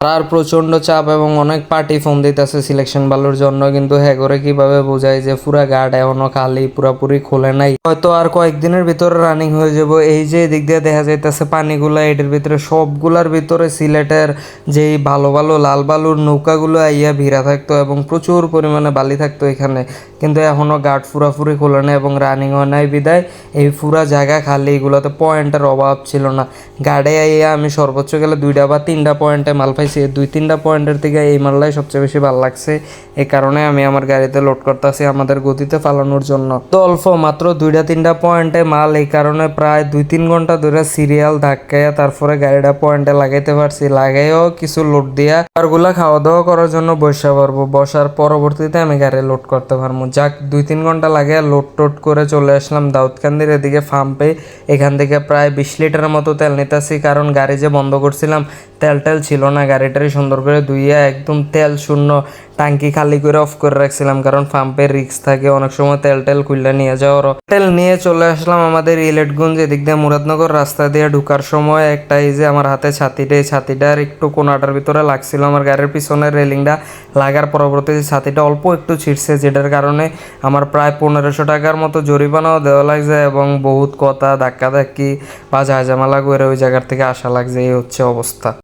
আর প্রচণ্ড চাপ এবং অনেক পার্টি ফোন দিতেছে সিলেকশন ভালোর জন্য, কিন্তু হ্যাঁ করে কিভাবে বোঝায় যে পুরা গার্ড এখনো খালি, পুরাপুরি খোলে নাই, হয়তো আর কয়েকদিনের ভিতরে রানিং হয়ে যাব। এই যে দিক দিয়ে দেখা যাইতেছে পানিগুলা, এটার ভিতরে সবগুলার ভিতরে সিলেটের যেই ভালো ভালো লাল বালুর নৌকাগুলো আইয়া ভিড়া থাকতো এবং প্রচুর পরিমাণে বালি থাকতো এখানে, কিন্তু এখনো গার্ড পুরাপুরি খোলে না এবং রানিং হয় নাই বিদায় এই পুরা জায়গা খালি, এগুলোতে পয়েন্টের অভাব ছিল না। গার্ডে আইয়া আমি সর্বোচ্চ গেলে 2টা বা 3টা পয়েন্টে মাল পাইছি, 2-3টা পয়েন্টের থেকে এই মালটাই সবচেয়ে বেশি ভালো লাগছে। এই কারণে আমি আমার গাড়িতে লোড করতেছি আমাদের গতিতে ফালানোর জন্য। তো অল্প মাত্র 2-3টা পয়েন্টে মাল, এই কারণে প্রায় 2-3 ঘন্টা ধরে সিরিয়াল ধাক্কাইয়া তারপরে গাড়িটা পয়েন্টে লাগাইতে পারছি। লাগাইও কিছু লোড দিয়া আরগুলা খাওয়া দাওয়া করার জন্য বসে পারবো, বসার পরবর্তীতে আমি গাড়ি লোড করতে পারবো। যাক 2-3 ঘন্টা লাগে লোড টোড করে চলে আসলাম দাউদকান্দির এদিকে পাম্পে। এখান থেকে প্রায় 20 লিটারের মতো তেল নিতেছি, কারণ গাড়ি যে বন্ধ করছিলাম তেল ছিল না। গাড়িটারি সুন্দর করে ধুইয়া একদম তেল শূন্য টাঙ্কি খালি করে অফ করে রাখছিলাম, কারণ পাম্পের রিক্স থাকে অনেক সময় তেল খুললে নিয়ে যাওয়ার। তেল নিয়ে চলে আসলাম আমাদের ইলেটগঞ্জ, এদিক দিয়ে মুরাদনগর রাস্তা দিয়ে ঢুকার সময় একটা এই যে আমার হাতে ছাতিটার একটু কোনাটার ভিতরে লাগছিল আমার গাড়ির পিছনের রেলিংটা লাগার পরবর্তীতে ছাতিটা অল্প একটু ছিঁড়ছে, যেটার কারণে আমার প্রায় 1500 টাকার মতো জরিমানাও দেওয়া লাগছে এবং বহুত কথা ধাক্কি বা ঝামেলা করে ওই জায়গার থেকে আসা লাগছে। এই হচ্ছে অবস্থা।